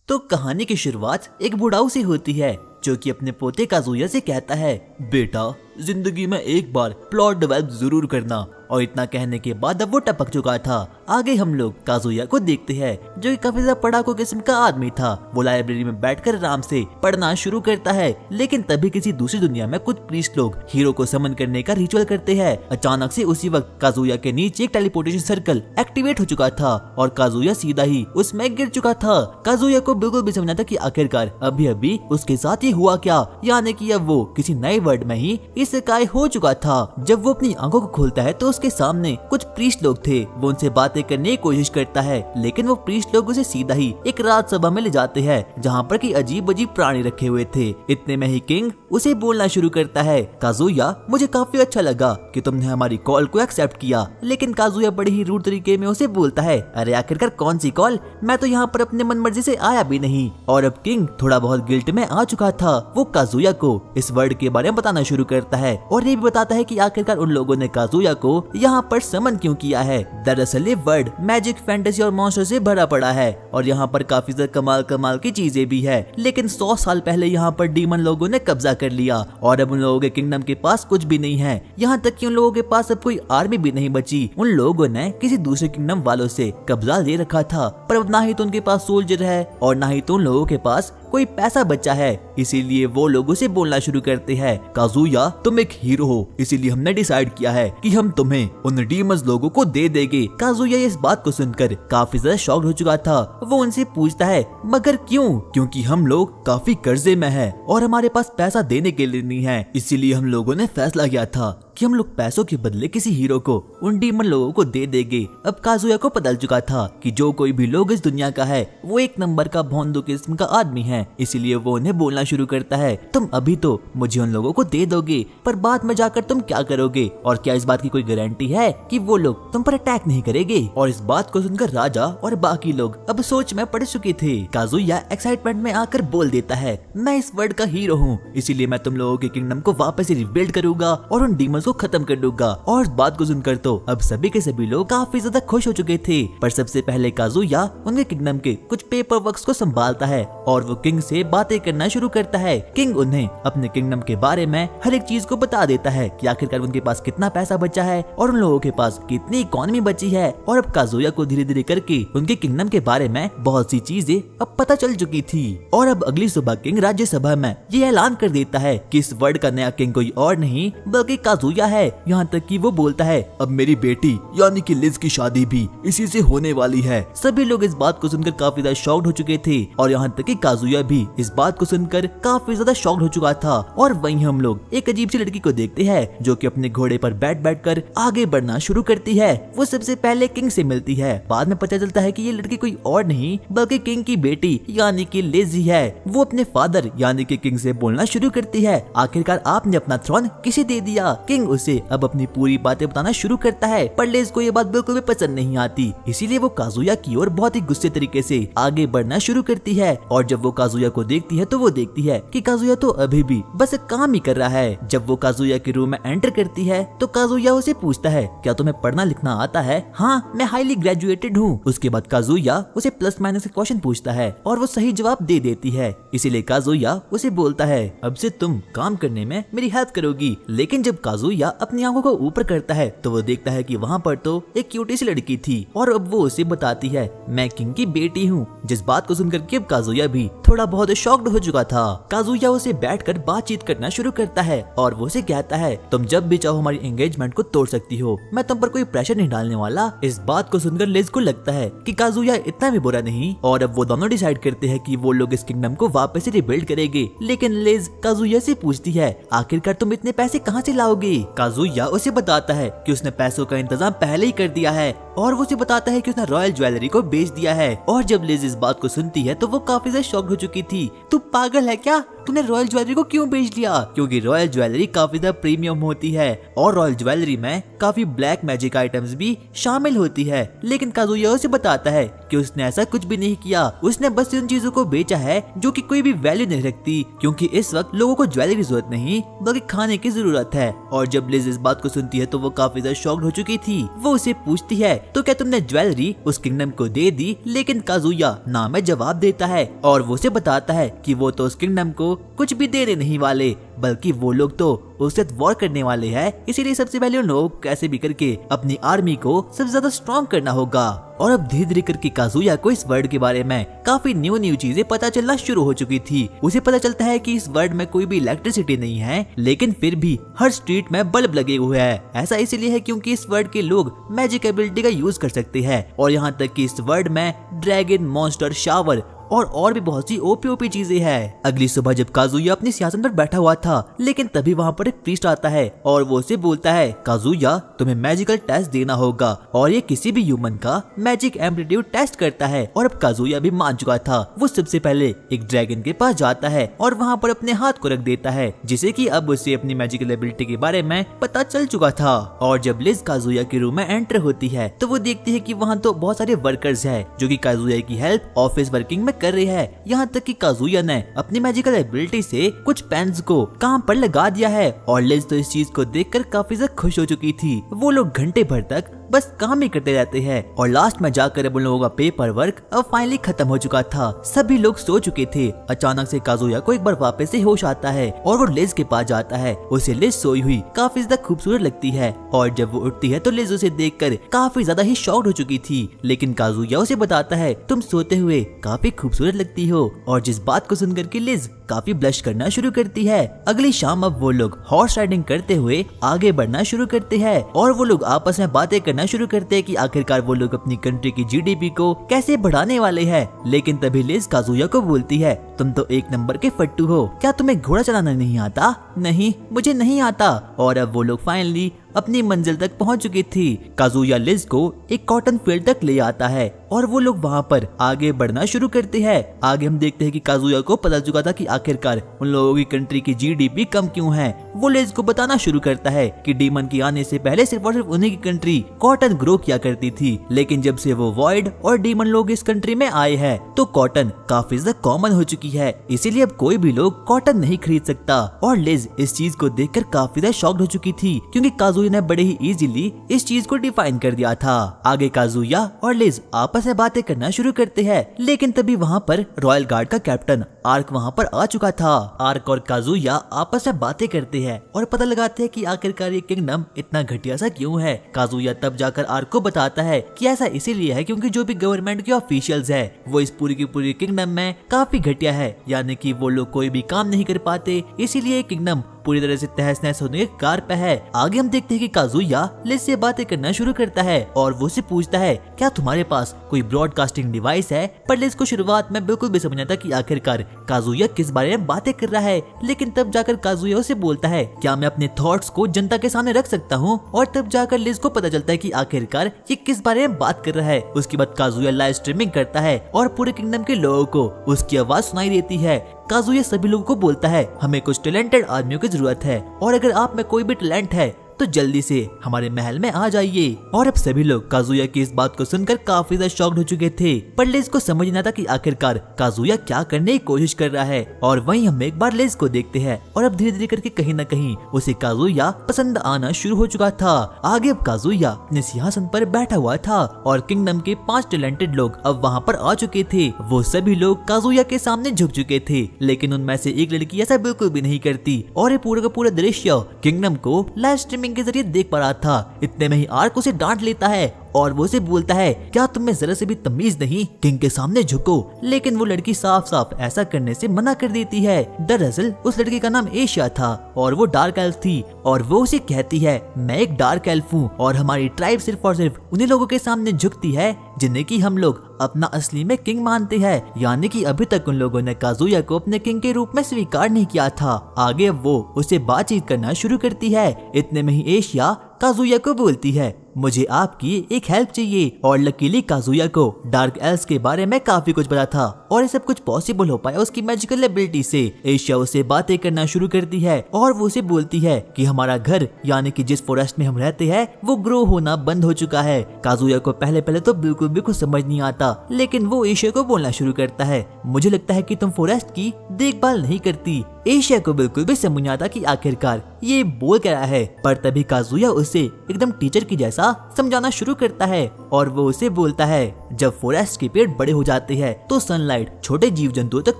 तो कहानी की शुरुआत एक बुढ़ाऊ से होती है जो कि अपने पोते काजुया से कहता है, बेटा जिंदगी में एक बार प्लॉट डेवलप जरूर करना। और इतना कहने के बाद अब वो टपक चुका था। आगे हम लोग काजुया को देखते हैं जो कि काफी ज्यादा पढ़ाकू किस्म का आदमी था। वो लाइब्रेरी में बैठकर आराम से पढ़ना शुरू करता है, लेकिन तभी किसी दूसरी दुनिया में कुछ प्रीस्ट लोग हीरो को समन करने का रिचुअल करते हैं। अचानक से उसी वक्त काजुया के नीचे एक टेलीपोर्टेशन सर्कल एक्टिवेट हो चुका था और काजुया सीधा ही उसमें गिर चुका था। काजुया को बिल्कुल भी समझना था कि आखिरकार अभी अभी उसके साथ ही हुआ क्या, यानी कि अब वो किसी नए वर्ल्ड में ही इस काय हो चुका था। जब वो अपनी आंखों को खोलता है तो उसके सामने कुछ प्रीस्ट लोग थे। वो उनसे बातें करने की कोशिश करता है, लेकिन वो प्रीस्ट लोग उसे सीधा ही एक राजसभा में ले जाते हैं जहाँ पर की अजीब अजीब प्राणी रखे हुए थे। इतने में ही किंग उसे बोलना शुरू करता है, काजुया मुझे काफी अच्छा लगा कि तुमने हमारी कॉल को एक्सेप्ट किया। लेकिन काजुया बड़े ही रूड तरीके में उसे बोलता है, अरे आखिरकार कौन सी कॉल, मैं तो यहाँ पर अपने मन मर्जी से आया भी नहीं। और अब किंग थोड़ा बहुत गिल्ट में आ चुका था। वो काजुया को इस वर्ड के बारे में बताना शुरू करता है और ये भी बताता है कि आखिरकार उन लोगों ने काजुया को यहाँ पर समन क्यों किया है। दरअसल ये वर्ड मैजिक, फैंटेसी और मॉन्स्टर से भरा पड़ा है और यहाँ पर काफी ज्यादा कमाल की चीजें भी है। लेकिन 100 साल पहले यहाँ पर डीमन लोगों ने कब्जा कर लिया और अब उन लोगों के किंगडम के पास कुछ भी नहीं है। यहाँ तक कि उन लोगों के पास अब कोई आर्मी भी नहीं बची। उन लोगों ने किसी दूसरे किंगडम वालों से कब्जा ले रखा था, पर अब ना ही तो उनके पास सोल्जर है और ना ही तो उन लोगों के पास कोई पैसा बचा है। इसीलिए वो लोगों से बोलना शुरू करते हैं, काजुया तुम एक हीरो हो, इसीलिए हमने डिसाइड किया है कि हम तुम्हें उन डीमंस लोगों को दे देंगे। काजुया इस बात को सुनकर काफी ज्यादा शॉक्ड हो चुका था। वो उनसे पूछता है, मगर क्यों? क्योंकि हम लोग काफी कर्जे में हैं और हमारे पास पैसा देने के लिए नहीं है। इसीलिए हम लोगों ने फैसला किया था कि हम लोग पैसों के बदले किसी हीरो को उन डीमन लोगों को दे देंगे। अब काजुया को पता चुका था कि जो कोई भी लोग इस दुनिया का है वो एक नंबर का भोंदू किस्म का आदमी है। इसीलिए वो उन्हें बोलना शुरू करता है, तुम अभी तो मुझे उन लोगों को दे दोगे, पर बाद में जाकर तुम क्या करोगे? और क्या इस बात की कोई गारंटी है कि वो लोग तुम पर अटैक नहीं करेंगे? और इस बात को सुनकर राजा और बाकी लोग अब सोच में पड़ चुके थे। काजुया एक्साइटमेंट में आकर बोल देता है, मैं इस वर्ल्ड का हीरो हूँ, इसीलिए मैं तुम लोगों के किंगडम को वापस रिबिल्ड करूंगा और उन डीमंस को खत्म कर दूंगा। और इस बात को सुनकर तो अब सभी के सभी लोग काफी ज्यादा खुश हो चुके थे। पर सबसे पहले काजुया उनके किंगडम के कुछ पेपर वर्क्स को संभालता है और वो किंग से बातें करना शुरू करता है। किंग उन्हें अपने किंगडम के बारे में हर एक चीज को बता देता है कि आखिरकार उनके पास कितना पैसा बचा है और उन लोगों के पास कितनी इकोनॉमी बची है। और अब काजुया को धीरे धीरे करके उनके किंगडम के बारे में बहुत सी चीजें अब पता चल चुकी थी। और अब अगली सुबह किंग राज्यसभा में ये ऐलान कर देता है कि इस वर्ल्ड का नया किंग कोई और नहीं बल्कि काजुया है। यहाँ तक कि वो बोलता है, अब मेरी बेटी यानी कि लिज की शादी भी इसी से होने वाली है। सभी लोग इस बात को सुनकर काफी ज्यादा शॉक्ड हो चुके थे और यहाँ तक कि काजुया भी इस बात को सुनकर काफी ज्यादा शॉक्ड हो चुका था। और वहीं हम लोग एक अजीब सी लड़की को देखते हैं जो कि अपने घोड़े पर बैठ कर आगे बढ़ना शुरू करती है। वो सबसे पहले किंग से मिलती है। बाद में पता चलता है कि ये लड़की कोई और नहीं बल्कि किंग की बेटी यानी कि लिज ही है। वो अपने फादर यानी कि किंग से बोलना शुरू करती है, आखिरकार आपने अपना थ्रोन किसे दे दिया? किंग उसे अब अपनी पूरी बातें बताना शुरू करता है, पर लिज को ये बात बिल्कुल भी पसंद नहीं आती। इसीलिए वो काजुया की ओर बहुत ही गुस्से तरीके से आगे बढ़ना शुरू करती है। और जब वो काजुया को देखती है तो वो देखती है कि काजुया तो अभी भी बस काम ही कर रहा है। जब वो काजुया के रूम में एंटर करती है तो काजुया उसे पूछता है, क्या तुम्हें पढ़ना लिखना आता है? हाँ, मैं हाईली ग्रेजुएटेड हूँ। उसके बाद काजुया उसे प्लस माइनस के क्वेश्चन पूछता है और वो सही जवाब दे देती है। इसीलिए काजुया उसे बोलता है, अब से तुम काम करने में मेरी हेल्प करोगी। लेकिन जब काजुया अपनी आंखों को ऊपर करता है तो वो देखता है कि वहाँ पर तो एक क्यूटी सी लड़की थी और अब वो उसे बताती है, मैं किंग की बेटी हूँ। जिस बात को सुनकर कि अब काजुया भी थोड़ा बहुत शॉक्ड हो चुका था। काजुया उसे बैठकर बातचीत करना शुरू करता है और वो उसे कहता है, तुम जब भी चाहो हमारी एंगेजमेंट को तोड़ सकती हो, मैं तुम पर कोई प्रेशर नहीं डालने वाला। इस बात को सुनकर लिज को लगता है कि काजुया इतना भी बुरा नहीं और अब वो दोनों डिसाइड करते हैं कि वो लोग इस किंगडम को वापस से रिबिल्ड करेंगे। लेकिन लिज काजुया से पूछती है, आखिरकार तुम इतने पैसे कहाँ से लाओगे? काजुया उसे बताता है कि उसने पैसों का इंतजाम पहले ही कर दिया है और वो उसे बताता है कि उसने रॉयल ज्वेलरी को बेच दिया है। और जब लिज इस बात को सुनती है तो वो काफी ज्यादा शॉक्ड हो चुकी थी। तू पागल है क्या? तूने रॉयल ज्वेलरी को क्यों बेच दिया? क्योंकि रॉयल ज्वेलरी काफी ज्यादा प्रीमियम होती है और रॉयल ज्वेलरी में काफी ब्लैक मैजिक आइटम्स भी शामिल होती है। लेकिन काजुया उसे बताता है कि उसने ऐसा कुछ भी नहीं किया, उसने बस उन चीजों को बेचा है जो कि कोई भी वैल्यू नहीं रखती, क्योंकि इस वक्त लोगों को ज्वेलरी की जरूरत नहीं बल्कि खाने की जरूरत है। और जब लिज इस बात को सुनती है तो वो काफी ज्यादा शॉक्ड हो चुकी थी। वो उसे पूछती है तो क्या तुमने ज्वेलरी उस किंगडम को दे दी, लेकिन काजुया ना में जवाब देता है और वो उसे बताता है कि वो तो उस किंगडम को कुछ भी देने नहीं वाले, बल्कि वो लोग तो उससे वॉर करने वाले हैं। इसीलिए सबसे पहले उन लोगों को कैसे भी करके अपनी आर्मी को सबसे ज्यादा स्ट्रॉन्ग करना होगा। और अब धीरे धीरे करके काजुया को इस वर्ल्ड के बारे में काफी न्यू चीजें पता चलना शुरू हो चुकी थी। उसे पता चलता है कि इस वर्ल्ड में कोई भी इलेक्ट्रिसिटी नहीं है, लेकिन फिर भी हर स्ट्रीट में बल्ब लगे हुए हैं। ऐसा इसीलिए है क्योंकि इस वर्ल्ड के लोग मैजिक एबिलिटी का यूज कर सकते हैं। और यहाँ तक कि इस वर्ल्ड में ड्रैगन, मॉन्स्टर, शावर और भी बहुत सी ओपी चीजें हैं। अगली सुबह जब काजुया अपने सिंहासन पर बैठा हुआ था, लेकिन तभी वहाँ पर एक प्रीस्ट आता है और वो उसे बोलता है, काजुया तुम्हें मैजिकल टेस्ट देना होगा। और ये किसी भी ह्यूमन का मैजिक एप्टीट्यूड टेस्ट करता है। और अब काजुया भी मान चुका था। वो सबसे पहले एक ड्रैगन के पास जाता है और वहाँ पर अपने हाथ को रख देता है, जिसे कि अब उसे अपनी मैजिकल एबिलिटी के बारे में पता चल चुका था। और जब लिज काजुया के रूम में एंटर होती है तो वो देखती है कि वहाँ तो बहुत सारे वर्कर्स हैं जो कि काजुया की हेल्प ऑफिस वर्किंग में कर रही है। यहाँ तक कि काजुया ने अपनी मैजिकल एबिलिटी से कुछ पेन्स को काम पर लगा दिया है। और लिज तो इस चीज को देखकर काफी ज्यादा खुश हो चुकी थी। वो लोग घंटे भर तक बस काम ही करते रहते हैं और लास्ट में जाकर अब उन लोगों का पेपर वर्क अब फाइनली खत्म हो चुका था। सभी लोग सो चुके थे। अचानक से काजुया को एक बार वापस से होश आता है और वो लिज के पास जाता है। उसे लिज सोई हुई काफी ज्यादा खूबसूरत लगती है और जब वो उठती है तो लिज उसे देखकर काफी ज्यादा ही शॉक्ड हो चुकी थी। लेकिन काजुया उसे बताता है, तुम सोते हुए काफी खूबसूरत लगती हो। और जिस बात को सुनकर के लिज काफी ब्लश करना शुरू करती है। अगली शाम अब वो लोग हॉर्स राइडिंग करते हुए आगे बढ़ना शुरू करते हैं और वो लोग आपस में बातें करना शुरू करते हैं कि आखिरकार वो लोग अपनी कंट्री की जीडीपी को कैसे बढ़ाने वाले हैं। लेकिन तभी लिज काजुया को बोलती है, तुम तो एक नंबर के फट्टू हो, क्या तुम्हें घोड़ा चलाना नहीं आता? नहीं, मुझे नहीं आता। और अब वो लोग फाइनली अपनी मंजिल तक पहुंच चुकी थी। काजुया लिज को एक कॉटन फील्ड तक ले आता है और वो लोग वहां पर आगे बढ़ना शुरू करते हैं। आगे हम देखते हैं कि काजुया को पता चुका था कि आखिरकार उन लोगों की कंट्री की जीडीपी कम क्यों है। वो लिज को बताना शुरू करता है कि डीमन के आने से पहले सिर्फ और सिर्फ उन्हीं की कंट्री कॉटन ग्रो किया करती थी, लेकिन जब से वो वॉइड और डीमन लोग इस कंट्री में आए हैं तो कॉटन काफी ज्यादा कॉमन हो चुकी है। इसीलिए अब कोई भी लोग कॉटन नहीं खरीद सकता। और लिज इस चीज को देखकर काफी ज्यादा शॉक्ड हो चुकी थी क्योंकि काजुया ने बड़े ही इजीली इस चीज को डिफाइन कर दिया था। आगे काजुया और लिज आपस में बातें करना शुरू करते हैं, लेकिन तभी वहाँ पर रॉयल गार्ड का कैप्टन आर्क वहाँ पर आ चुका था। आर्क और काजुया आपस में बातें करते हैं और पता लगाते हैं कि आखिरकार ये किंगडम इतना घटिया सा क्यों है। काजुया तब जाकर आर्क को बताता है कि ऐसा इसीलिए है क्योंकि जो भी गवर्नमेंट के ऑफिशियल्स है वो इस पूरी की पूरी किंगडम में काफी घटिया है, यानी कि वो लोग कोई भी काम नहीं कर पाते, इसीलिए किंगडम पूरी तरह से तहस नहस होने के कार पे है। आगे हम देखते हैं कि काजुया लिज से बातें करना शुरू करता है और वो से पूछता है, क्या तुम्हारे पास कोई ब्रॉडकास्टिंग डिवाइस है? पर लिज को शुरुआत में बिल्कुल भी समझ नहीं आता कि आखिरकार काजुया किस बारे में बातें कर रहा है। लेकिन तब जाकर काजुया उसे बोलता है, क्या मैं अपने थॉट्स को जनता के सामने रख सकता हूँ? और तब जाकर लिज को पता चलता है कि आखिरकार ये किस बारे में बात कर रहा है। उसके बाद काजुया लाइव स्ट्रीमिंग करता है और पूरे किंगडम के लोगों को उसकी आवाज सुनाई देती है। काजुया सभी लोगों को बोलता है, हमें कुछ टैलेंटेड आदमियों की जरूरत है और अगर आप में कोई भी टैलेंट है तो जल्दी से हमारे महल में आ जाइए। और अब सभी लोग काजुया की इस बात को सुनकर काफी ज्यादा शॉक्ड हो चुके थे, पर लिज को समझ नहीं आता कि आखिरकार काजुया क्या करने की कोशिश कर रहा है। और वहीं हम एक बार लिज को देखते हैं और अब धीरे धीरे करके कहीं न कहीं उसे काजुया पसंद आना शुरू हो चुका था। आगे अब काजुया अपने सिंहासन पर बैठा हुआ था और किंगडम के 5 टैलेंटेड लोग अब वहाँ पर आ चुके थे। वो सभी लोग काजुया के सामने झुक चुके थे, लेकिन उनमें से एक लड़की ऐसा बिल्कुल भी नहीं करती और ये पूरा का पूरा दृश्य किंगडम को लाइव स्ट्रीमिंग के जरिए देख पा रहा था। इतने में ही आर्क उसे डांट लेता है और वो उसे बोलता है, क्या तुम में जरा से भी तमीज नहीं, किंग के सामने झुको। लेकिन वो लड़की साफ साफ ऐसा करने से मना कर देती है। दरअसल उस लड़की का नाम एशिया था और वो डार्क एल्फ थी और वो उसे कहती है, मैं एक डार्क एल्फ हूँ और हमारी ट्राइब सिर्फ और सिर्फ उन्हीं लोगों के सामने झुकती है जिन्हें की हम लोग अपना असली में किंग मानते हैं। यानी कि अभी तक उन लोगों ने काजुया को अपने किंग के रूप में स्वीकार नहीं किया था। आगे वो उसे बातचीत करना शुरू करती है। इतने में ही एशिया काजुया को बोलती है, मुझे आपकी एक हेल्प चाहिए। और लकीली काजुया को डार्क एल्स के बारे में काफी कुछ पता था और ये सब कुछ पॉसिबल हो पाया उसकी मैजिकल एबिलिटी से। एशिया उसे बातें करना शुरू करती है और वो उसे बोलती है कि हमारा घर यानी कि जिस फॉरेस्ट में हम रहते हैं वो ग्रो होना बंद हो चुका है। काजुया को पहले पहले तो बिल्कुल भी कुछ समझ नहीं आता, लेकिन वो एशिया को बोलना शुरू करता है, मुझे लगता है कि तुम फॉरेस्ट की देखभाल नहीं करती। एशिया को बिल्कुल भी समझ नहीं आता कि आखिरकार ये बोल क्या रहा है, पर तभी काजुया उसे एकदम टीचर की जैसा समझाना शुरू करता है और वो उसे बोलता है जब फॉरेस्ट के पेड़ बड़े हो जाते हैं तो सनलाइट छोटे जीव जंतुओं तक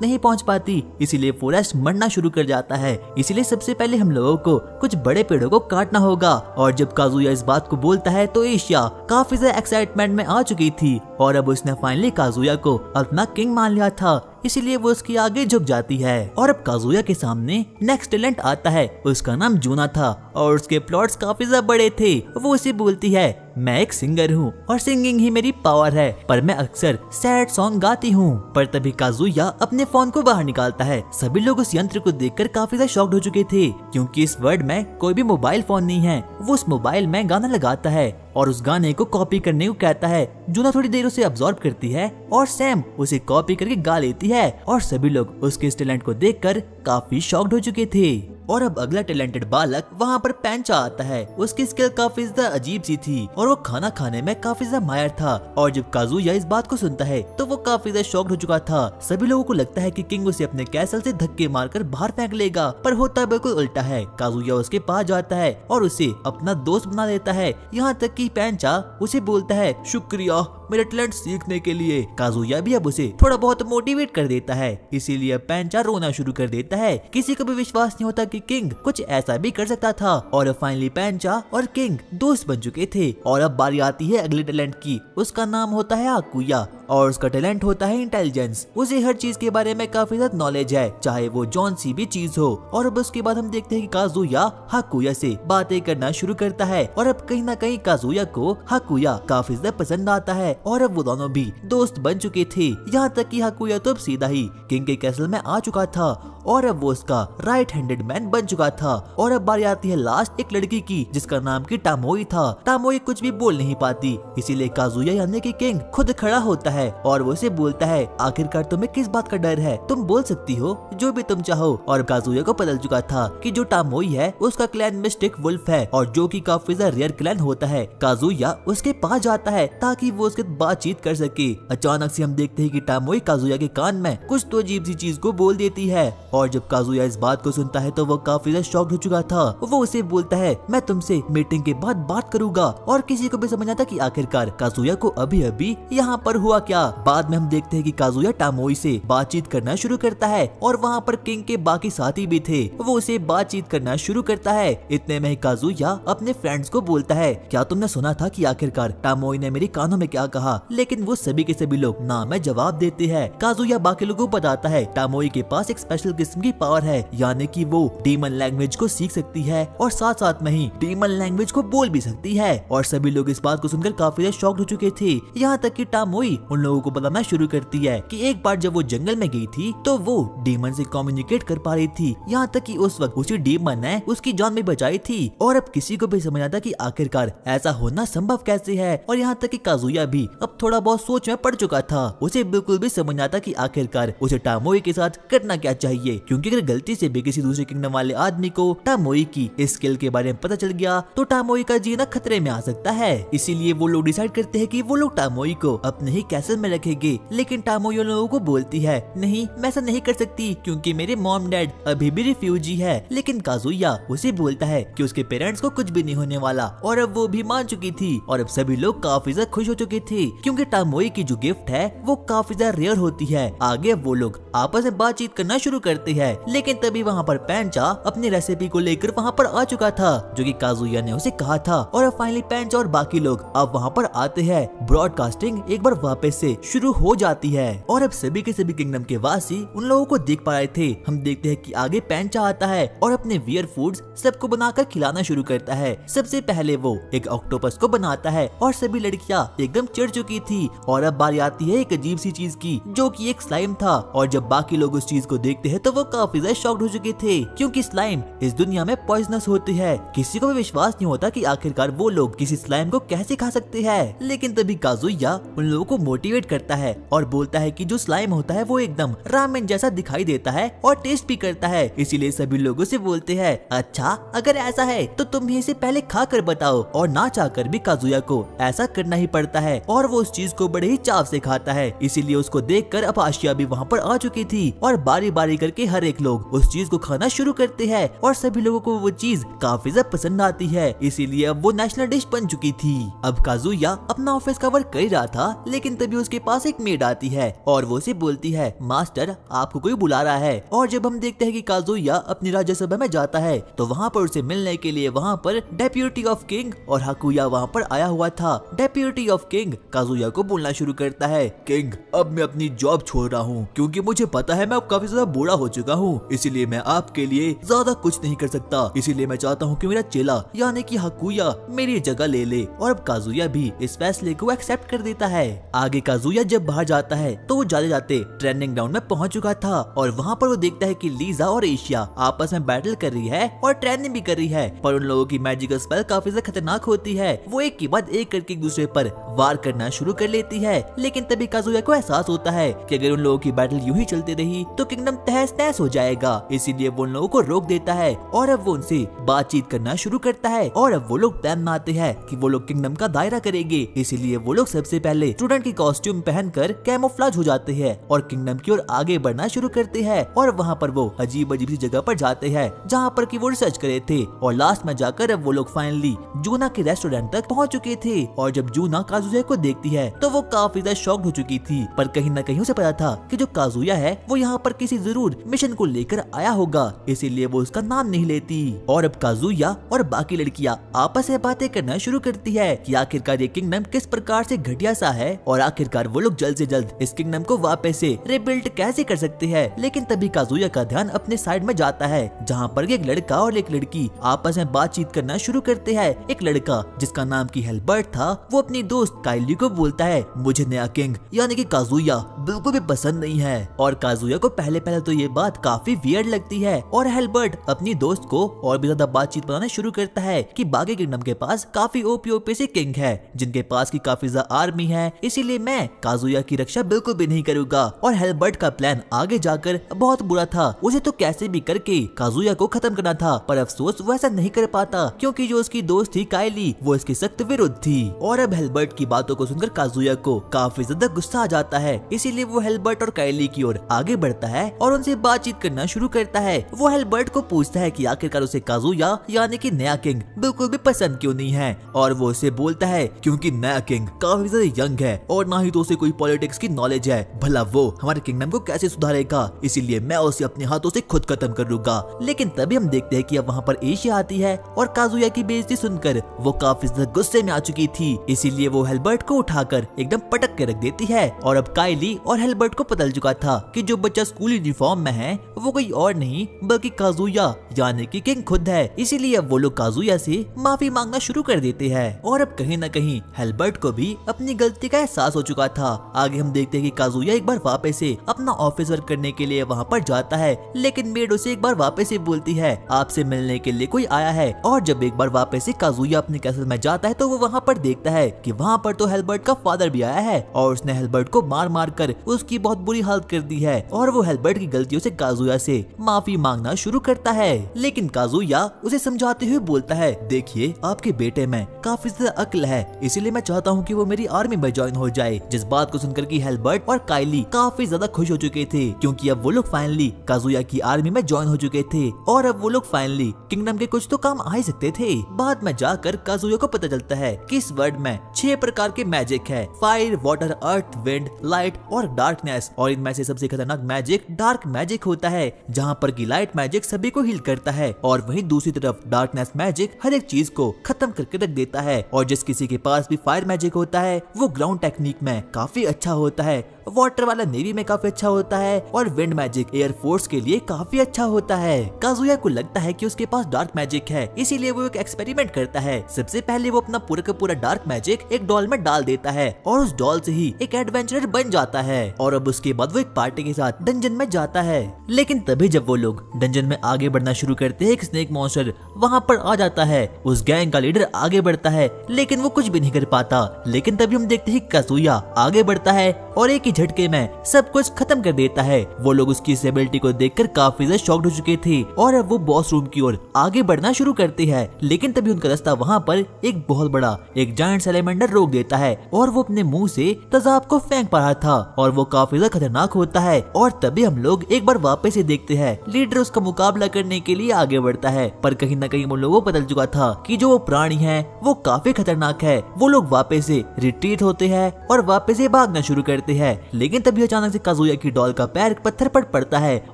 नहीं पहुंच पाती, इसीलिए फॉरेस्ट मरना शुरू कर जाता है। इसीलिए सबसे पहले हम लोगों को कुछ बड़े पेड़ों को काटना होगा। और जब काजुया इस बात को बोलता है तो एशिया काफी ज्यादा एक्साइटमेंट में आ चुकी थी और अब उसने फाइनली काजुया को अपना किंग मान लिया था, इसीलिए वो उसके आगे झुक जाती है। और अब काजुया के सामने नेक्स्ट टैलेंट आता है, उसका नाम जूना था और उसके प्लॉट्स काफी ज्यादा बड़े थे। वो उसे बोलती है मैं एक सिंगर हूँ और सिंगिंग ही मेरी पावर है, पर मैं अक्सर सैड सॉन्ग गाती हूँ। पर तभी काजुया अपने फोन को बाहर निकालता है। सभी लोग उस यंत्र को देखकर काफी ज्यादा शॉक्ड हो चुके थे क्योंकि इस वर्ल्ड में कोई भी मोबाइल फोन नहीं है। वो उस मोबाइल में गाना लगाता है और उस गाने को कॉपी करने को कहता है। जूना थोड़ी देर उसे अब्सॉर्ब करती है और सैम उसे कॉपी करके गा लेती है और सभी लोग उसके इस टैलेंट को देखकर काफी शॉक्ड हो चुके थे। और अब अगला टैलेंटेड बालक वहाँ पर पेंचा आता है। उसकी स्किल काफी ज्यादा अजीब सी थी और वो खाना खाने में काफी ज्यादा माहिर था। और जब काजुया इस बात को सुनता है तो वो काफी ज्यादा शॉक्ड हो चुका था। सभी लोगों को लगता है कि किंग उसे अपने कैसल से धक्के मारकर बाहर फेंक लेगा, पर होता बिल्कुल उल्टा है। काजुया उसके पास जाता है और उसे अपना दोस्त बना लेता है, यहाँ तक कि पेंचा उसे बोलता है शुक्रिया मेरे टैलेंट सीखने के लिए। काजुया भी अब उसे थोड़ा बहुत मोटिवेट कर देता है, इसीलिए पेंचा रोना शुरू कर देता है। किसी को भी विश्वास नहीं होता कि किंग कुछ ऐसा भी कर सकता था। और फाइनली पेंचा और किंग दोस्त बन चुके थे। और अब बारी आती है अगले टैलेंट की, उसका नाम होता है आकुया और उसका टैलेंट होता है इंटेलिजेंस। उसे हर चीज के बारे में काफी ज्यादा नॉलेज है, चाहे वो जौन सी भी चीज हो। और अब उसके बाद हम देखते हैं कि काजुया हाकुया से बातें करना शुरू करता है और अब कहीं ना कहीं काजुया को हाकुया काफी ज्यादा पसंद आता है और अब वो दोनों भी दोस्त बन चुके थे। यहाँ तक कि हाकुया तो अब सीधा ही किंग के कैसल में आ चुका था और अब वो उसका राइट हैंडेड मैन बन चुका था। और अब बारी आती है लास्ट एक लड़की की जिसका नाम की टामोई था। टामोई कुछ भी बोल नहीं पाती, इसीलिए काजुया यानी कि किंग खुद खड़ा होता है और वो उसे बोलता है आखिरकार तुम्हें किस बात का डर है, तुम बोल सकती हो जो भी तुम चाहो। और काजुया को पता चुका था कि जो टामोई है उसका क्लैन मिस्टिक वुल्फ है और जो कि काफी ज्यादा रेयर क्लैन होता है। काजुया उसके पास जाता है ताकि वो उसके बातचीत कर सके। अचानक से हम देखते हैं कि टामोई काजुया के कान में कुछ तो अजीब सी चीज को बोल देती है और जब काजुया इस बात को सुनता है तो वो काफी ज्यादा शॉक्ड हो चुका था। वो उसे बोलता है मैं तुमसे मीटिंग के बाद बात करूंगा। और किसी को भी समझ आता कि आखिरकार काजुया को अभी अभी यहाँ पर हुआ क्या। बाद में हम देखते हैं कि काजुया टामोई से बातचीत करना शुरू करता है और वहाँ पर किंग के बाकी साथी भी थे। वो उसे बातचीत करना शुरू करता है। इतने में ही काजुया अपने फ्रेंड्स को बोलता है क्या तुमने सुना था कि आखिरकार टामोई ने मेरे कानों में क्या कहा। लेकिन वो सभी के सभी लोग ना में जवाब देते हैं। काजुया बाकी लोगों को बताता है टामोई के पास एक स्पेशल किस्म की पावर है, यानी कि वो डीमन लैंग्वेज को सीख सकती है और साथ साथ में ही डीमन लैंग्वेज को बोल भी सकती है। और सभी लोग इस बात को सुनकर काफी ज्यादा शॉक्ड हो चुके थे। यहाँ तक कि टामोई उन लोगों को बताना शुरू करती है कि एक बार जब वो जंगल में गई थी तो वो डीमन से कम्युनिकेट कर पा रही थी। यहाँ तक कि उस वक्त उसी डीमन ने उसकी जान भी बचाई थी। और अब किसी को भी समझ आता कि आखिरकार ऐसा होना संभव कैसे है। और यहाँ तक कि काजुया भी अब थोड़ा बहुत सोच में पड़ चुका था। उसे बिल्कुल भी समझ आता कि आखिरकार उसे टामोई के साथ करना क्या चाहिए, क्योंकि अगर गलती से भी किसी दूसरे किंगडम वाले आदमी को टामोई की इस स्किल के बारे में पता चल गया तो टामोई का जीना खतरे में आ सकता है। इसीलिए वो लोग डिसाइड करते हैं कि वो लोग टामोई को अपने ही कैसल में रखेंगे। लेकिन टामोई उन लोगों को बोलती है नहीं मैं ऐसा नहीं कर सकती क्योंकि मेरे मॉम डैड अभी भी रिफ्यूजी है। लेकिन काजुया उसे बोलता है कि उसके पेरेंट्स को कुछ भी नहीं होने वाला और अब वो भी मान चुकी थी। और अब सभी लोग काफी ज्यादा खुश हो चुके थे क्योंकि टामोई की जो गिफ्ट है वो काफी ज्यादा रेयर होती है। आगे वो लोग आपस में बातचीत करना शुरू करते हैं। लेकिन तभी वहाँ पर पेंचा अपनी रेसिपी को लेकर वहाँ पर आ चुका था जो कि काजुया ने उसे कहा था। और फाइनली पेंचा और बाकी लोग अब वहाँ पर आते हैं। ब्रॉडकास्टिंग एक बार वापस वापस से शुरू हो जाती है। और अब सभी के सभी किंगडम के वासी उन लोगों को देख पा रहे थे। हम देखते हैं कि आगे पेंचा आता है और अपने वियर फूड्स सबको बनाकर खिलाना शुरू करता है। सबसे पहले वो एक ऑक्टोपस को बनाता है और सभी लड़कियां एकदम चिढ़ चुकी थी। और अब बारी आती है एक अजीब सी चीज की, जो कि एक स्लाइम था। और जब बाकी लोग उस चीज को देखते हैं तो वो काफी ज्यादा शॉक्ड हो चुके थे, क्योंकि स्लाइम इस दुनिया में पॉइजनस होती है। किसी को भी विश्वास नहीं होता कि आखिरकार वो लोग किसी स्लाइम को कैसे खा सकते हैं। लेकिन तभी काजुया उन लोगों को मोटिवेट करता है और बोलता है कि जो स्लाइम होता है वो एकदम रामेन जैसा दिखाई देता है और टेस्ट भी करता है। इसीलिए सभी लोगों से बोलते हैं, अच्छा अगर ऐसा है तो तुम ही इसे पहले खा कर बताओ। और ना चाहकर भी काजुया को ऐसा करना ही पड़ता है और वो उस चीज को बड़े ही चाव से खाता है। इसीलिए उसको देखकर अब आशिया भी वहाँ पर आ चुकी थी और बारी बारी करके हर एक लोग उस चीज को खाना शुरू करते हैं और सभी लोगों को वो चीज काफी ज्यादा पसंद आती है। इसीलिए अब वो नेशनल डिश बन चुकी थी। अब काजुया अपना ऑफिस का वर्क कर रहा था, लेकिन तभी उसके पास एक मेड आती है और वो उसे बोलती है, मास्टर आपको कोई बुला रहा है। और जब हम देखते हैं कि काजुया अपनी राज्यसभा में जाता है तो वहाँ पर उसे मिलने के लिए वहाँ पर डेप्यूटी ऑफ किंग और हाकुया वहाँ पर आया हुआ था। डेप्यूटी ऑफ किंग काजुया को बोलना शुरू करता है, किंग अब मैं अपनी जॉब छोड़ रहा हूँ, क्योंकि मुझे पता है मैं अब काफी ज्यादा बूढ़ा हो चुका हूँ। इसीलिए मैं आपके लिए ज्यादा कुछ नहीं कर सकता। इसीलिए मैं चाहता हूँ कि मेरा चेला यानी कि हाकुया मेरी जगह ले ले। और अब काजुया भी इस फैसले को एक्सेप्ट कर देता है। आगे काजुया जब बाहर जाता है तो वो जाते जाते ट्रेनिंग ग्राउंड में पहुंच चुका था और वहाँ पर वो देखता है कि लीजा और एशिया आपस में बैटल कर रही है और ट्रेनिंग भी कर रही है। पर उन लोगों की मैजिकल स्पेल काफी ज्यादा खतरनाक होती है। वो एक के बाद एक करके एक दूसरे पर वार करना शुरू कर लेती है। लेकिन तभी काजुया को एहसास होता है कि अगर उन लोगों की बैटल यूं ही चलती रही तो किंगडम तहस नहस हो जाएगा। इसीलिए वो उन लोगों को रोक देता है और अब वो उनसे बातचीत करना शुरू करता है। और अब वो लोग प्लान बनाते हैं कि वो लोग किंगडम का दायरा करेंगे। इसीलिए वो लोग सबसे पहले स्टूडेंट की कॉस्ट्यूम पहनकर कैमोफ्लेज हो जाते हैं और किंगडम की ओर आगे बढ़ना शुरू करते हैं। और वहाँ पर वो अजीब अजीब सी जगह पर जाते हैं जहाँ पर कि वो रिसर्च करे थे। और लास्ट में जाकर अब वो लोग फाइनली जूना के रेस्टोरेंट तक पहुँच चुके थे। और जब जूना काजुया को देखती है तो वो काफी ज्यादा शॉक्ड हो चुकी थी, पर कहीं न कहीं उसे पता था कि जो काजुया है वो यहाँ पर किसी जरूर मिशन को लेकर आया होगा, इसीलिए वो उसका नाम नहीं लेती। और अब काजुया और बाकी लड़कियाँ आपस में बातें करना शुरू करती है कि आखिरकार ये किंगडम किस प्रकार से घटिया सा है और आखिरकार वो लोग जल्द से जल्द इस किंगडम को वापस से रिबिल्ड कैसे कर सकते हैं। लेकिन तभी काजुया का ध्यान अपने साइड में जाता है जहाँ पर एक लड़का और एक लड़की आपस में बातचीत करना शुरू करते हैं। एक लड़का जिसका नाम की हेल्बर्ट था वो अपनी दोस्त काइली को बोलता है, मुझे नया किंग यानी कि काजुया बिल्कुल भी पसंद नहीं है। और काजुया को पहले तो ये बात काफी वियर्ड लगती है और हेल्बर्ट अपनी दोस्त को और भी ज्यादा बातचीत बनाना शुरू करता है कि बाकी किंगडम के पास काफी ओपी से किंग है जिनके पास की काफी ज्यादा आर्मी है, इसीलिए मैं काजुया की रक्षा बिल्कुल भी नहीं करूंगा। और हेल्बर्ट का प्लान आगे जाकर बहुत बुरा था। उसे तो कैसे भी करके काजुया को खत्म करना था, पर अफसोस वो ऐसा नहीं कर पाता क्योंकि जो उसकी दोस्त थी काइली वो इसकी सख्त विरुद्ध थी। और अब हेल्बर्ट की बातों को सुनकर काजुया को काफी ज्यादा गुस्सा आ जाता है, इसीलिए वो हेल्बर्ट और काइली की ओर आगे बढ़ता है और उनसे बातचीत करना शुरू करता है। वो हेल्बर्ट को पूछता है कि आखिरकार उसे काजुया यानी कि नया किंग बिल्कुल भी पसंद क्यों नहीं है। और वो उसे बोलता है क्योंकि नया किंग काफी ज्यादा यंग है और ना ही तो उसे कोई पॉलिटिक्स की नॉलेज है, भला वो हमारे किंगडम को कैसे सुधारेगा, इसीलिए मैं उसे अपने हाथों से खुद खत्म कर दूंगा। लेकिन तभी हम देखते हैं कि अब वहाँ पर एशिया आती है और काजुया की बेइज्जती सुनकर वो काफी ज्यादा गुस्से में आ चुकी थी, इसीलिए वो हेल्बर्ट को उठाकर एकदम पटक के रख देती है। और अब काइली और हेल्बर्ट को पता चल चुका था कि जो बच्चा स्कूल यूनिफॉर्म में है वो कोई और नहीं बल्कि काजुया यानी कि किंग खुद है, इसीलिए अब वो लोग काजुया से माफी मांगना शुरू कर देते हैं। और अब कहीं न कहीं हेल्बर्ट को भी अपनी गलती का एहसास हो चुका था। आगे हम देखते हैं कि काजुया एक बार वापस से अपना ऑफिस वर्क करने के लिए वहाँ पर जाता है, लेकिन मेड उसे एक बार वापस से बोलती है आपसे मिलने के लिए कोई आया है। और जब एक बार वापस से काजुया अपने कैसल में जाता है तो वो वहाँ पर देखता है कि वहाँ पर तो हेल्बर्ट का फादर भी आया है और उसने हेल्बर्ट को मार मार कर उसकी बहुत बुरी हालत कर दी है। और वो हेल्बर्ट की गलतियों से काजुया से माफी मांगना शुरू करता है, लेकिन काजुया उसे समझाते हुए बोलता है देखिए आपके बेटे में काफी ज्यादा अक्ल है, इसीलिए मैं चाहता हूँ कि वो मेरी आर्मी में ज्वाइन हो जाए। जिस बात को सुनकर कि हेल्बर्ट और काइली काफी ज्यादा खुश हो चुके थे क्योंकि अब वो लोग फाइनली काजुया की आर्मी में ज्वाइन हो चुके थे और अब वो लोग फाइनली किंगडम के कुछ तो काम आ ही सकते थे। बाद में जाकर काजुया को पता चलता है कि इस वर्ल्ड में 6 प्रकार के मैजिक है, फायर, वाटर, अर्थ, विंड, लाइट और डार्कनेस। और इनमें से सबसे खतरनाक मैजिक डार्क मैजिक होता है जहाँ पर की लाइट मैजिक सभी को हील करता है और वहीं दूसरी तरफ डार्कनेस मैजिक हर एक चीज को खत्म करके रख देता है। और जिस किसी के पास भी फायर मैजिक होता है वो ग्राउंड टेक्निक में काफी अच्छा होता है, वाटर वाला नेवी में काफी अच्छा होता है और विंड मैजिक एयर फोर्स के लिए काफी अच्छा होता है। काजुया को लगता है कि उसके पास डार्क मैजिक है, इसीलिए वो एक एक्सपेरिमेंट करता है। सबसे पहले वो अपना पूरा का पूरा डार्क मैजिक एक डॉल में डाल देता है और उस डॉल से ही एक एडवेंचरर बन जाता है और अब उसके बाद वो एक पार्टी के साथ डंजन में जाता है। लेकिन तभी जब वो लोग डंजन में आगे बढ़ना शुरू करते हैं, एक स्नेक मॉन्स्टर वहाँ पर आ जाता है। उस गैंग का लीडर आगे बढ़ता है लेकिन वो कुछ भी नहीं कर पाता। लेकिन तभी हम देखते हैं काजुया आगे बढ़ता है और एक ही झटके में सब कुछ खत्म कर देता है। वो लोग उसकी इस एबिलिटी को देखकर काफी ज्यादा शॉक्ड हो चुके थे और अब वो बॉस रूम की ओर आगे बढ़ना शुरू करते हैं। लेकिन तभी उनका रास्ता वहाँ पर एक बहुत बड़ा एक जायंट सैलेमेंडर रोक देता है और वो अपने मुंह से तेजाब को फेंक पा रहा था और वो काफी ज्यादा खतरनाक होता है। और तभी हम लोग एक बार वापस से देखते हैं लीडर उसका मुकाबला करने के लिए आगे बढ़ता है, पर कहीं न कहीं उन लोगों को पता चल चुका था कि जो वो प्राणी है वो काफी खतरनाक है। वो लोग वापस से रिट्रीट होते हैं और वापस से भागना शुरू करते हैं। लेकिन तभी अचानक से काजुया की डॉल का पैर पत्थर पर पड़ता है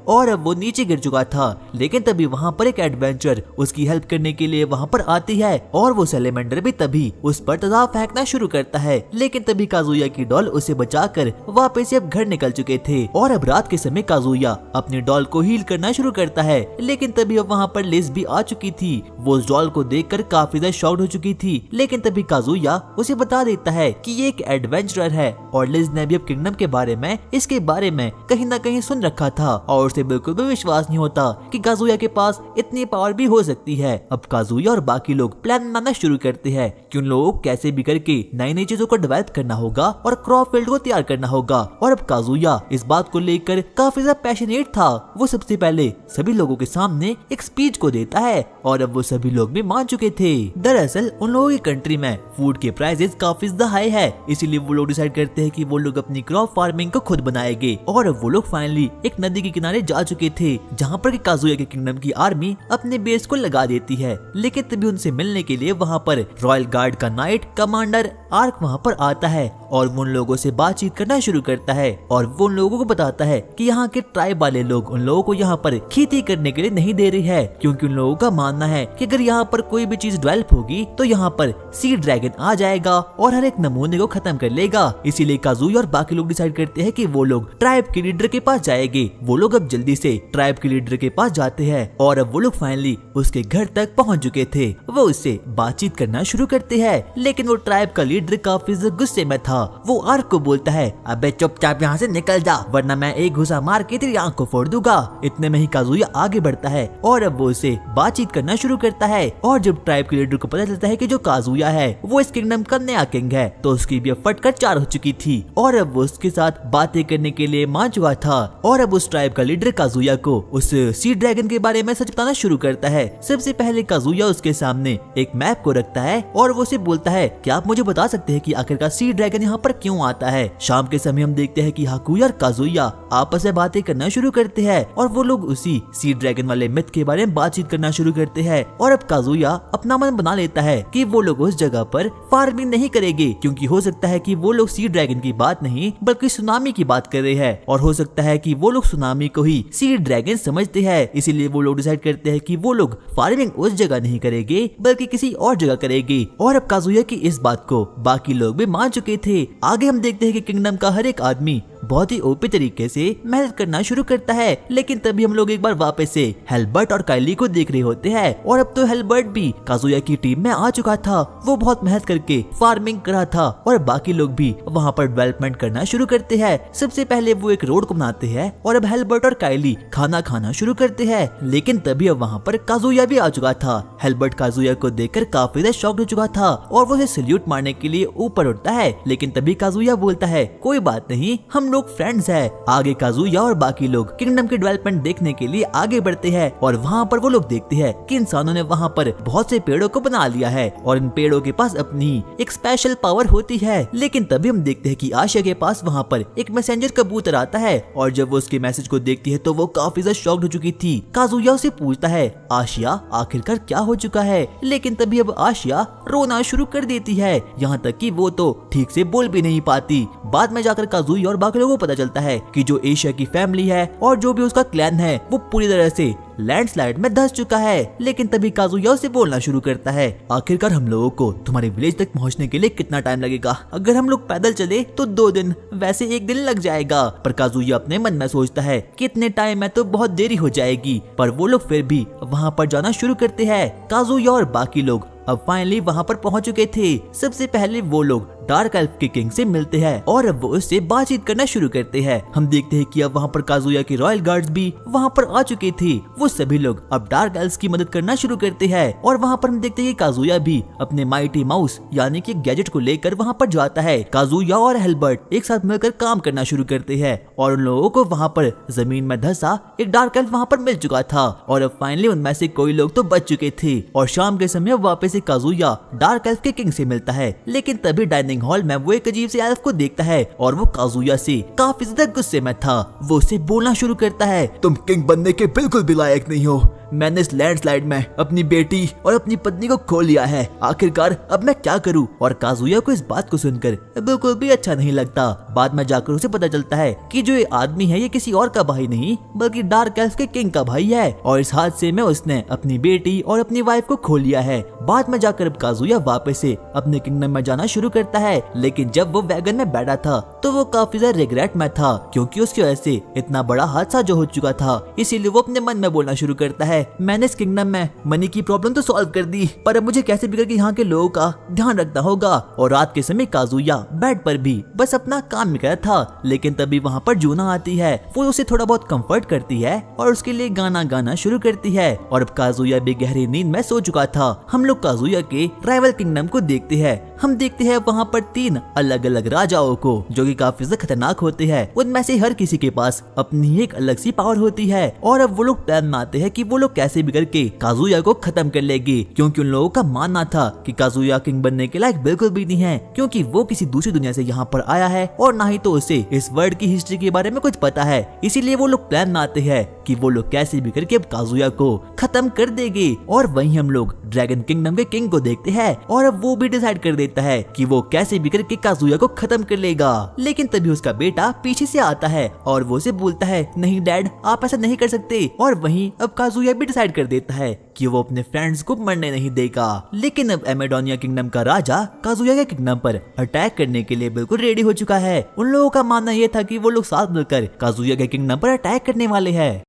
और अब वो नीचे गिर चुका था। लेकिन तभी वहाँ पर एक एडवेंचर उसकी हेल्प करने के लिए वहाँ पर आती है और वो सैलेमेंडर भी तभी उस पर तेजाब फेंकना शुरू करता है। लेकिन तभी काजुया की डॉल उसे बचाकर वापस से अब घर निकल चुके थे और अब रात के समय काजुया अपनी डॉल को हील करना शुरू करता है। लेकिन तभी अब वहाँ पर लिज भी आ चुकी थी। वो उस डॉल को देखकर काफी ज्यादा शॉक्ड हो चुकी थी। लेकिन तभी काजुया उसे बता देता है कि ये एक एडवेंचरर है और लिज ने भी अब किंगडम के बारे में इसके बारे में कहीं न कहीं सुन रखा था और उसे बिल्कुल भी विश्वास नहीं होता कि काजुया के पास इतनी पावर भी हो सकती है। अब काजुया और बाकी लोग प्लान बनाना शुरू करते हैं कि उन लोगों को कैसे भी करके नई नई चीजों को डेवलप करना होगा और क्रॉप फील्ड को तैयार करना होगा। और अब काजुया इस बात को लेकर काफी ज्यादा पैशनेट था। वो सबसे पहले सभी लोगों के सामने एक स्पीच को देता है और अब वो सभी लोग भी मान चुके थे। दरअसल उन लोगों की कंट्री में फूड के प्राइसेस काफी ज्यादा हाई है, इसीलिए वो लोग डिसाइड करते हैं कि वो लोग अपनी क्रॉप फार्मिंग को खुद बनाएंगे। और अब वो लोग फाइनली एक नदी के किनारे जा चुके थे जहाँ पर काजुया के किंगडम की आर्मी अपने बेस को लगा देती है। लेकिन तभी उनसे मिलने के लिए वहाँ पर रॉयल गार्ड का नाइट कमांडर आर्क वहाँ पर आता है और वो उन लोगों से बातचीत करना शुरू करता है और वो उन लोगों को बताता है कि यहाँ के ट्राइब वाले लोग उन लोगों को यहाँ पर खेती करने के लिए नहीं दे रही है, क्योंकि उन लोगों का मानना है कि अगर यहाँ पर कोई भी चीज डेवलप होगी तो यहाँ पर सी ड्रैगन आ जाएगा और हर एक नमूने को खत्म कर लेगा। इसीलिए काजुया और बाकी लोग डिसाइड करते हैं कि वो लोग ट्राइब के लीडर के पास जाएंगे। वो लोग अब जल्दी से ट्राइब के लीडर के पास जाते हैं और अब वो लोग फाइनली उसके घर तक पहुँच चुके थे। वो उससे बातचीत करना शुरू करते हैं, लेकिन वो ट्राइब का लीडर काफी गुस्से में था। वो आर्क को बोलता है, अबे चुपचाप यहाँ से निकल जा वरना मैं एक घुसा मार के तेरी आंख को फोड़ दूंगा। इतने में ही काजुया आगे बढ़ता है और अब वो उसे बातचीत करना शुरू करता है। और जब ट्राइब के लीडर को पता चलता है कि जो काजुया है वो इस किंगडम का नया किंग है, तो उसकी भी अब फटकर 4 हो चुकी थी और अब वो उसके साथ बातें करने के लिए मान चुका था। और अब उस ट्राइब का लीडर काजुया को उस सी ड्रैगन के बारे में सच बताना शुरू करता है। सबसे पहले काजुया उसके सामने एक मैप को रखता है और वो उसे बोलता है, क्या आप मुझे बता सकते हैं कि आखिरकार सी ड्रैगन यहाँ पर क्यों आता है। शाम के समय हम देखते हैं कि हाकुया और काजुया आपस में बातें करना शुरू करते हैं और वो लोग उसी सी ड्रैगन वाले मिथ के बारे में बातचीत करना शुरू करते हैं। और अब काजुया अपना मन बना लेता है कि वो लोग उस जगह पर फार्मिंग नहीं करेंगे, क्योंकि हो सकता है कि वो लोग सी ड्रैगन की बात नहीं बल्कि सुनामी की बात कर रहे हैं और हो सकता है कि वो लोग सुनामी को ही सी ड्रैगन समझते हैं। इसीलिए वो लोग डिसाइड करते हैं कि वो लोग फार्मिंग उस जगह नहीं करेंगे बल्कि किसी और जगह करेंगे। और अब काजुया की इस बात को बाकी लोग भी मान चुके थे। आगे हम देखते हैं कि किंगडम का हर एक आदमी बहुत ही ओपी तरीके से मेहनत करना शुरू करता है। लेकिन तभी हम लोग एक बार वापस से हेल्बर्ट और काइली को देख रहे होते हैं और अब तो हेल्बर्ट भी काजुया की टीम में आ चुका था। वो बहुत मेहनत करके फार्मिंग कर रहा था और बाकी लोग भी वहाँ पर डेवलपमेंट करना शुरू करते हैं। सबसे पहले वो एक रोड को बनाते हैं और अब हेल्बर्ट और काइली खाना खाना शुरू करते हैं। लेकिन तभी अब वहाँ पर काजुया भी आ चुका था। हेल्बर्ट काजुया को देखकर काफी ज्यादा शॉक्ड हो चुका था और वो उसे सल्यूट मारने के लिए ऊपर उठता है। लेकिन तभी काजुया बोलता है, कोई बात नहीं, हम लोग फ्रेंड्स हैं। आगे काजुया और बाकी लोग किंगडम के डेवलपमेंट देखने के लिए आगे बढ़ते हैं और वहाँ पर वो लोग देखते हैं कि इंसानों ने वहाँ पर बहुत से पेड़ों को बना लिया है और इन पेड़ों के पास अपनी एक स्पेशल पावर होती है। लेकिन तभी हम देखते हैं कि आशिया के पास वहाँ पर एक मैसेंजर कबूतर आता है और जब वो उसके मैसेज को देखती है तो वो काफी ज्यादा शॉक्ड हो चुकी थी। काजुया उसे पूछता है, आशिया आखिरकार क्या हो चुका है। लेकिन तभी अब आशिया रोना शुरू कर देती है, यहाँ तक कि वो तो ठीक से बोल भी नहीं पाती। बाद में जाकर काजुया और बाकी लोगों को पता चलता है कि जो एशिया की फैमिली है और जो भी उसका क्लैन है वो पूरी तरह से लैंडस्लाइड में धंस चुका है। लेकिन तभी काजुया उसे बोलना शुरू करता है, आखिरकार हम लोगों को तुम्हारे विलेज तक पहुंचने के लिए कितना टाइम लगेगा? अगर हम लोग पैदल चले तो 2 दिन, वैसे 1 दिन लग जाएगा। पर काजुया अपने मन में सोचता है कि इतने टाइम में तो बहुत देरी हो जाएगी। पर वो लोग फिर भी वहाँ पर जाना शुरू करते हैं। काजुया और बाकी लोग अब फाइनली वहाँ पर पहुंच चुके थे। सबसे पहले वो लोग डार्क एल्फ के किंग से मिलते हैं और अब वो उससे बातचीत करना शुरू करते हैं। हम देखते हैं कि अब वहाँ पर काजुया के रॉयल गार्ड्स भी वहाँ पर आ चुके थे। वो सभी लोग अब डार्क एल्फ्स की मदद करना शुरू करते हैं और वहाँ पर हम देखते हैं कि काजुया भी अपने माइटी माउस यानी कि गैजेट को लेकर वहाँ पर जाता है। काजुया और हेल्बर्ट एक साथ मिलकर काम करना शुरू करते हैं और उन लोगों को वहाँ पर जमीन में धंसा एक डार्क एल्फ वहाँ पर मिल चुका था और अब फाइनली उनमें से कोई लोग तो बच चुके थे। और शाम के समय वापस से काजुया डार्क एल्फ के किंग से मिलता है। लेकिन तभी डाइनिंग हॉल में वो एक अजीब से एल्फ को देखता है और वो काजुया से काफी ज्यादा गुस्से में था। वो उसे बोलना शुरू करता है, तुम किंग बनने के बिल्कुल भी लायक नहीं हो। मैंने इस लैंडस्लाइड में अपनी बेटी और अपनी पत्नी को खो लिया है। आखिरकार अब मैं क्या करूं? और काजुया को इस बात को सुनकर बिल्कुल भी अच्छा नहीं लगता। बाद में जाकर उसे पता चलता है कि जो ये आदमी है ये किसी और का भाई नहीं बल्कि डार्क एल्फ के किंग का भाई है और इस हादसे में उसने अपनी बेटी और अपनी वाइफ को खो लिया है। बाद में जाकर अब काजुया वापस से अपने किंगडम में जाना शुरू करता है। लेकिन जब वो वैगन में बैठा था तो वो काफी ज्यादा रिग्रेट में था क्योंकि उसकी वजह से इतना बड़ा हादसा जो हो चुका था। इसीलिए वो अपने मन में बोलना शुरू करता है, मैंने इस किंगडम में मनी की प्रॉब्लम तो सॉल्व कर दी पर अब मुझे कैसे भी करके यहाँ के लोगों का ध्यान रखना होगा। और रात के समय काजुया बेड पर भी बस अपना काम कर था। लेकिन तभी वहाँ पर जूना आती है। वो उसे थोड़ा बहुत कंफर्ट करती है और उसके लिए गाना गाना शुरू करती है और अब काजुया भी गहरी नींद में सो चुका था। हम लोग काजुया के राइवल किंगडम को देखते हैं। हम देखते हैं वहाँ पर 3 अलग अलग राजाओं को जो कि काफी ज्यादा खतरनाक होते हैं। उनमें से हर किसी के पास अपनी एक अलग सी पावर होती है और अब वो लोग प्लान बनाते हैं कि वो लोग कैसे भी करके काजुया को खत्म कर लेंगे क्योंकि उन लोगों का मानना था कि काजुया किंग बनने के लायक बिल्कुल भी नहीं है क्योंकि वो किसी दूसरी दुनिया से यहाँ पर आया है और ना ही तो उसे इस वर्ल्ड की हिस्ट्री के बारे में कुछ पता है। इसीलिए वो लोग प्लान बनाते हैं कि वो लोग कैसे भी करके अब काजुया को खत्म कर देंगे। और वहीं हम लोग ड्रैगन किंगडम के किंग को देखते हैं और अब वो भी डिसाइड कर देता है कि वो कैसे भी करके काजुया को खत्म कर लेगा। लेकिन तभी उसका बेटा पीछे से आता है और वो उसे बोलता है, नहीं डैड आप ऐसा नहीं कर सकते। और वहीं अब काजुया भी डिसाइड कर देता है कि वो अपने फ्रेंड्स को मरने नहीं देगा। लेकिन अब एमेडोनिया किंगडम का राजा काजुया के किंगडम पर अटैक करने के लिए बिल्कुल रेडी हो चुका है। उन लोगों का मानना यह था कि वो लोग साथ मिलकर काजुया के किंगडम पर अटैक करने वाले हैं।